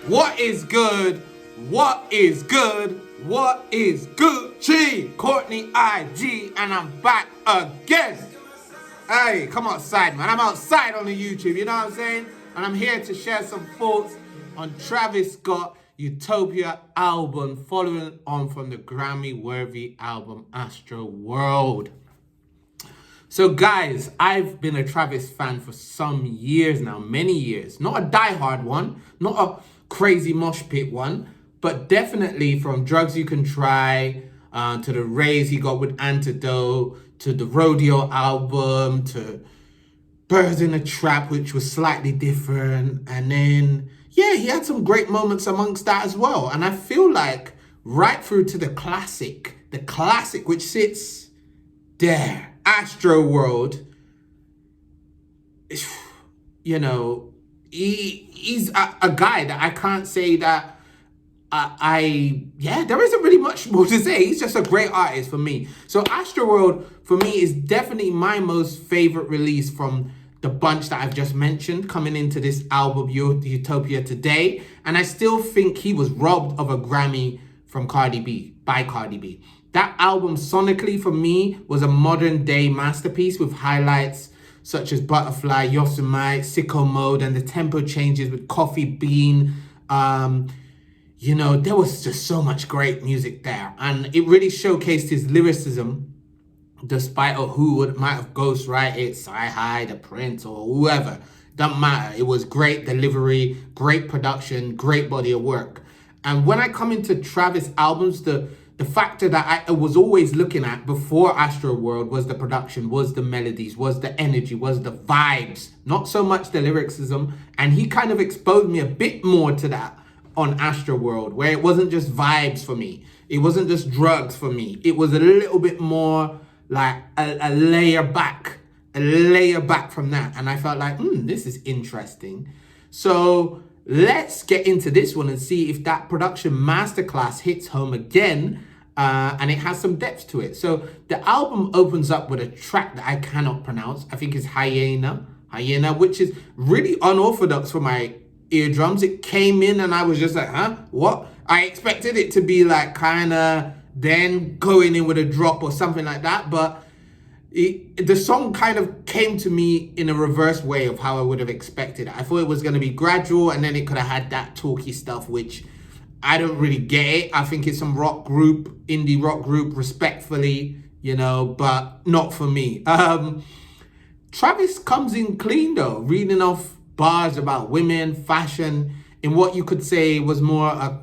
What is good? What is good? What is Gucci? Courtney IG, and I'm back again. Hey, come outside, man. I'm outside on the YouTube, you know what I'm saying? And I'm here to share some thoughts on Travis Scott Utopia album, following on from the Grammy-worthy album Astro World. So guys, I've been a Travis fan for some years now, many years. Not a diehard one, not a crazy mosh pit one, but definitely from Drugs You Can Try, to the raise he got with Antidote, to the Rodeo album, to Birds in a Trap, which was slightly different. And then, yeah, he had some great moments amongst that as well. And I feel like right through to the classic which sits there, Astro World, you know, he's a guy that I can't say that there isn't really much more to say. He's just a great artist for me. So Astro World for me is definitely my most favorite release from the bunch that I've just mentioned coming into this album Utopia today. And I still think he was robbed of a Grammy by Cardi B. That album sonically for me was a modern day masterpiece with highlights such as Butterfly, Yosemite, Sicko Mode, and the tempo changes with Coffee Bean. You know, there was just so much great music there. And it really showcased his lyricism, despite of who might have ghostwritten it, Sci-Hi, The Prince, or whoever. Doesn't matter. It was great delivery, great production, great body of work. And when I come into Travis albums, the factor that I was always looking at before Astro World was the production, was the melodies, was the energy, was the vibes, not so much the lyricism. And he kind of exposed me a bit more to that on Astro World, where it wasn't just vibes for me. It wasn't just drugs for me. It was a little bit more like a layer back from that. And I felt like, this is interesting. So let's get into this one and see if that production masterclass hits home again. And it has some depth to it. So the album opens up with a track that I cannot pronounce. I think it's Hyena, which is really unorthodox for my eardrums. It came in and I was just like, huh? What? I expected it to be like kind of then going in with a drop or something like that. But the song kind of came to me in a reverse way of how I would have expected it. I thought it was going to be gradual and then it could have had that talky stuff, which I don't really get it. I think it's some indie rock group, respectfully, you know, but not for me. Travis comes in clean though, reading off bars about women, fashion, in what you could say was more a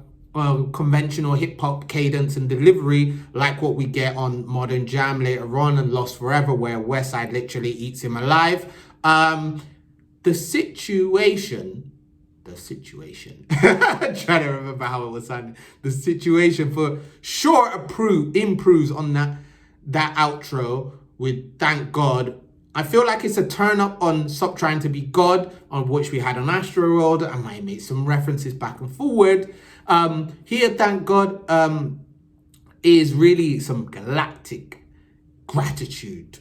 conventional hip-hop cadence and delivery, like what we get on Modern Jam later on and Lost Forever, where Westside literally eats him alive. The situation I'm trying to remember how it was sounding. The situation for sure improves on that outro with Thank God. I feel like it's a turn up on Stop Trying to Be God, on which we had on Astro World. I might make some references back and forward. Here, Thank God is really some galactic gratitude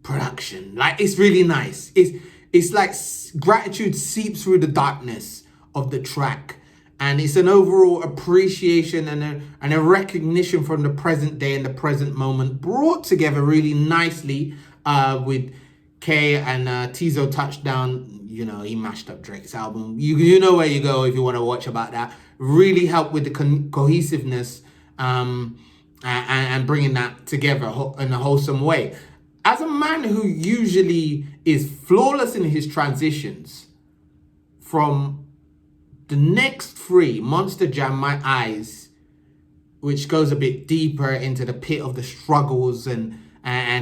production. Like, it's really nice. It's like gratitude seeps through the darkness of the track. And it's an overall appreciation and a recognition from the present day and the present moment, brought together really nicely with K and Tizo Touchdown. You know, he mashed up Drake's album. You know where you go if you want to watch about that. Really helped with the cohesiveness and bringing that together in a wholesome way. As a man who usually is flawless in his transitions, from the next three, Monster Jam, My Eyes, which goes a bit deeper into the pit of the struggles and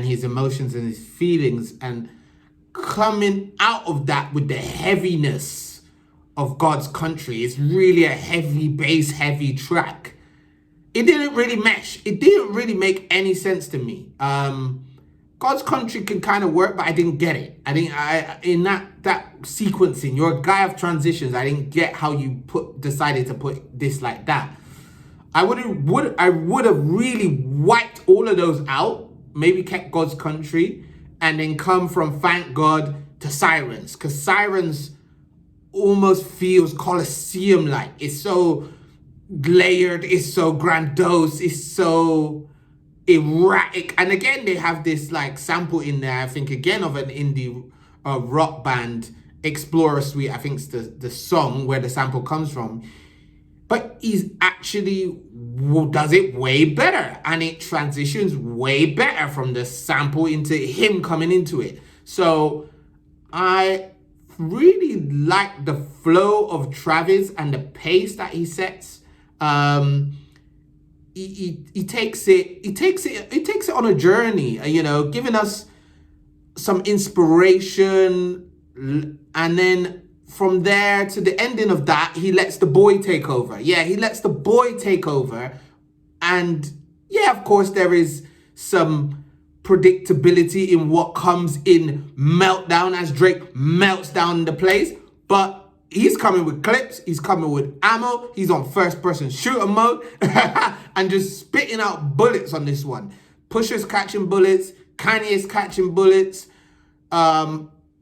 his emotions and his feelings, and coming out of that with the heaviness of God's Country, it's really a heavy bass, heavy track. It didn't really mesh. It didn't really make any sense to me. God's Country can kind of work, but I didn't get it. In that sequencing, you're a guy of transitions. I didn't get how you decided to put this like that. I would have really wiped all of those out, maybe kept God's Country, and then come from Thank God to Sirens, because Sirens almost feels Colosseum-like. It's so layered, it's so grandiose, it's so erratic. And again, they have this like sample in there, I think, again, of an indie rock band, Explorer Suite, I think it's the song where the sample comes from. But he's actually does it way better, and it transitions way better from the sample into him coming into it. So I really like the flow of Travis and the pace that he sets. He takes it on a journey, you know, giving us some inspiration, and then from there to the ending of that, he lets the boy take over. Yeah, he lets the boy take over. And yeah, of course, there is some predictability in what comes in Meltdown as Drake melts down the place. But he's coming with clips, he's coming with ammo, he's on first person shooter mode, and just spitting out bullets on this one. Pusha's catching bullets, Kanye's catching bullets,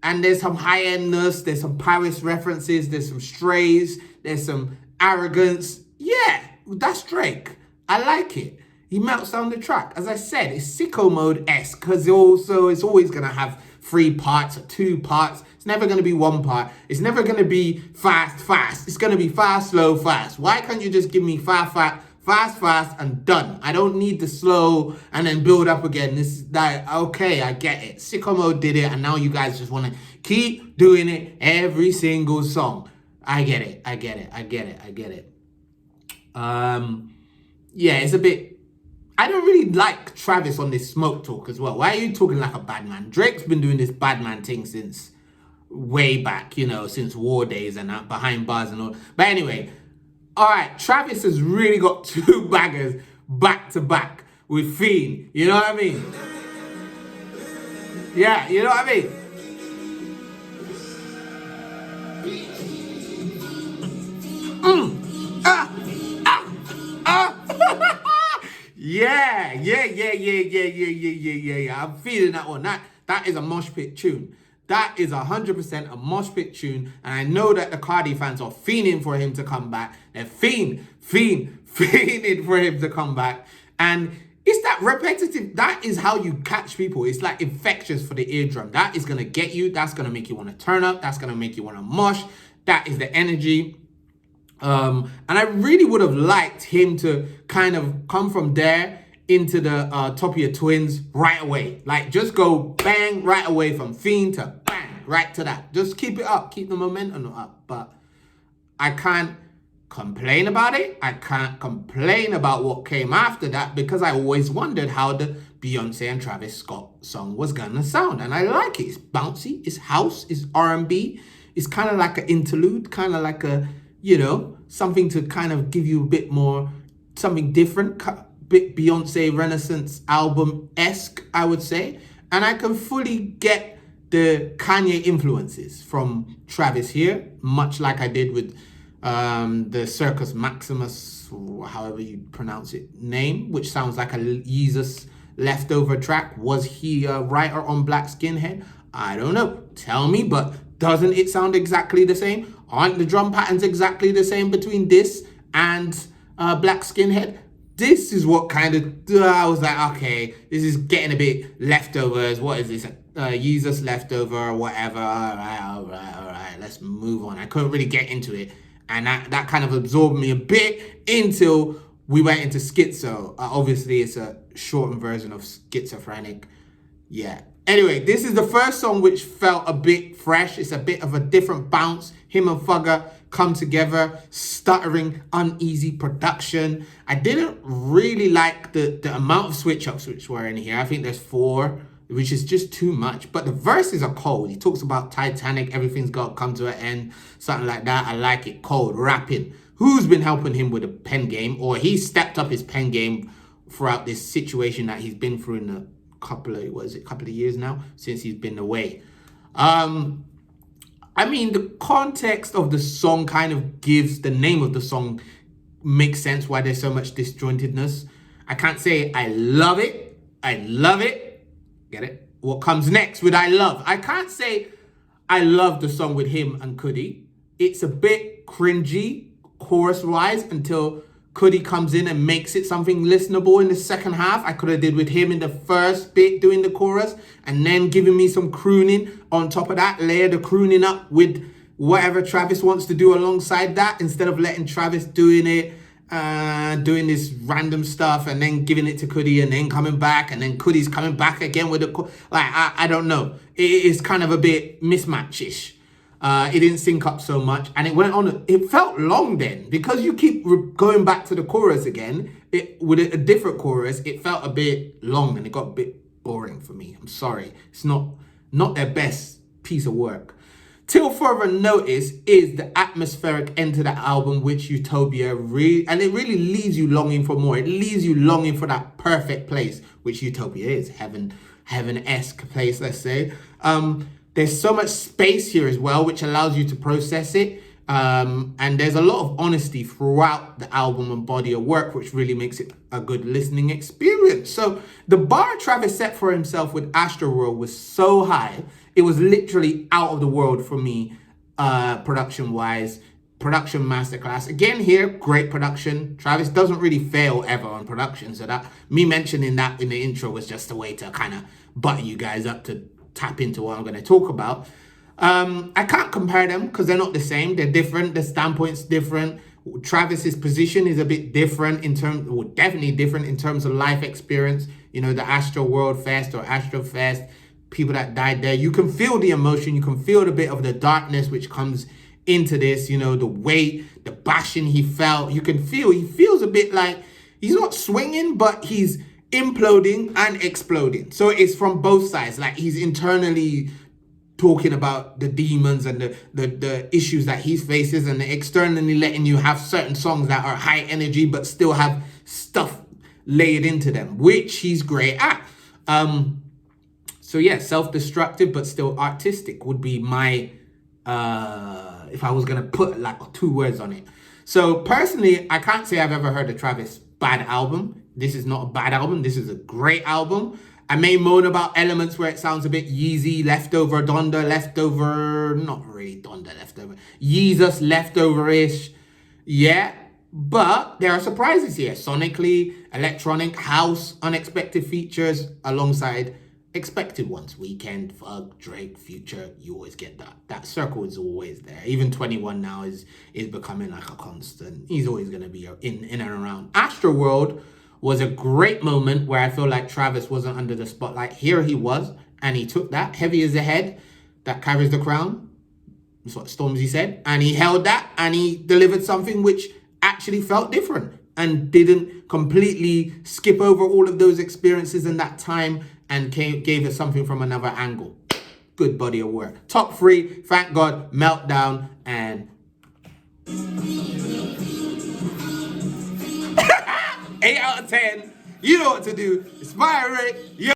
and there's some high-endness, there's some Paris references, there's some strays, there's some arrogance. Yeah, that's Drake. I like it. He melts down the track. As I said, it's sicko mode-esque, because also it's always going to have 3 parts or 2 parts. It's never going to be 1 part. It's never going to be fast. It's going to be fast, slow, fast. Why can't you just give me fast, and done? I don't need the slow and then build up again. This is that. Okay, I get it. Sicko Mode did it, and now you guys just want to keep doing it every single song. I get it. Yeah, it's a bit. I don't really like Travis on this smoke talk as well. Why are you talking like a bad man? Drake's been doing this bad man thing since way back, you know, since War Days and that, behind bars and all. But anyway. All right, Travis has really got 2 bangers back to back with Fiend. You know what I mean? Yeah, you know what I mean? Yeah. I'm feeling that one. That is a mosh pit tune. That is 100% a mosh pit tune, and I know that the Cardi fans are fiending for him to come back. They're fiending for him to come back, and it's that repetitive. That is how you catch people. It's like infectious for the eardrum. That is gonna get you. That's gonna make you want to turn up. That's gonna make you want to mosh. That is the energy. And I really would have liked him to kind of come from there into the Utopia Twins right away. Like, just go bang right away from Fiend to bang right to that. Just keep it up. Keep the momentum up. But I can't complain about it. I can't complain about what came after that, because I always wondered how the Beyonce and Travis Scott song was gonna sound. And I like it. It's bouncy. It's house. It's R&B. It's kind of like an interlude. Kind of like a, you know, something to kind of give you a bit more, something different. Bit Beyonce Renaissance album-esque, I would say. And I can fully get the Kanye influences from Travis here, much like I did with the Circus Maximus, or however you pronounce it, name, which sounds like a Yeezus leftover track. Was he a writer on Black Skinhead? I don't know. Tell me, but doesn't it sound exactly the same? Aren't the drum patterns exactly the same between this and Black Skinhead? This is what kind of, I was like, okay, this is getting a bit leftovers. What is this? Yeezus leftover or whatever. All right. Let's move on. I couldn't really get into it. And that kind of absorbed me a bit until we went into Schizo. Obviously, it's a shortened version of Schizophrenic. Yeah. Anyway, this is the first song which felt a bit fresh. It's a bit of a different bounce. Him and Fugger come together, stuttering, uneasy production. I didn't really like the amount of switch-ups which were in here. I think there's 4, which is just too much. But the verses are cold. He talks about Titanic, everything's got to come to an end, something like that. I like it. Cold, rapping. Who's been helping him with a pen game? Or he stepped up his pen game throughout this situation that he's been through in a couple of years now, since he's been away. I mean, the context of the song kind of gives the name of the song, makes sense why there's so much disjointedness. I can't say I love it. Get it? What comes next with I love? I can't say I love the song with him and Kudi. it's a bit cringy chorus-wise until Cudi comes in and makes it something listenable in the second half. I could have did with him in the first bit doing the chorus and then giving me some crooning on top of that. Layer the crooning up with whatever Travis wants to do alongside that, instead of letting Travis doing it, doing this random stuff and then giving it to Cudi and then coming back and then Cudi's coming back again with I don't know. It's kind of a bit mismatch-ish. It didn't sync up so much, and it went on. It felt long then because you keep going back to the chorus again. With a different chorus, it felt a bit long and it got a bit boring for me. I'm sorry, it's not their best piece of work. Till further notice is the atmospheric end to the album, which Utopia it really leaves you longing for more. It leaves you longing for that perfect place, which Utopia is, heaven-esque place, let's say. There's so much space here as well, which allows you to process it. And there's a lot of honesty throughout the album and body of work, which really makes it a good listening experience. So the bar Travis set for himself with Astroworld was so high. It was literally out of the world for me, production-wise. Production masterclass. Again here, great production. Travis doesn't really fail ever on production. So that me mentioning that in the intro was just a way to kind of butter you guys up to tap into what I'm going to talk about. I can't compare them because they're not the same. They're different. The standpoint's different. Travis's position is a bit different definitely different in terms of life experience. You know, the Astro World Fest or Astro Fest, people that died there. You can feel the emotion. You can feel the bit of the darkness which comes into this, you know, the weight, the bashing he felt. You can feel, he feels a bit like he's not swinging, but he's imploding and exploding. So it's from both sides. Like he's internally talking about the demons and the issues that he faces, and externally letting you have certain songs that are high energy but still have stuff laid into them, which he's great at. So yeah, self-destructive but still artistic would be my if I was gonna put like 2 words on it. So personally, I can't say I've ever heard a Travis bad album. This is not a bad album. This is a great album. I may moan about elements where it sounds a bit Yeezy, leftover, Donda, leftover, not really Donda, leftover, Yeezus, leftover-ish. Yeah, but there are surprises here. Sonically, electronic, house, unexpected features alongside expected ones. Weeknd, Fug, Drake, Future, you always get that. That circle is always there. Even 21 now is becoming like a constant. He's always going to be in and around. Astroworld was a great moment where I feel like Travis wasn't under the spotlight. Here he was, and he took that. Heavy as a head that carries the crown. That's what Stormzy said. And he held that, and he delivered something which actually felt different and didn't completely skip over all of those experiences in that time and gave us something from another angle. Good body of work. Top 3, thank God, Meltdown, and 8 out of 10. You know what to do. Inspire it.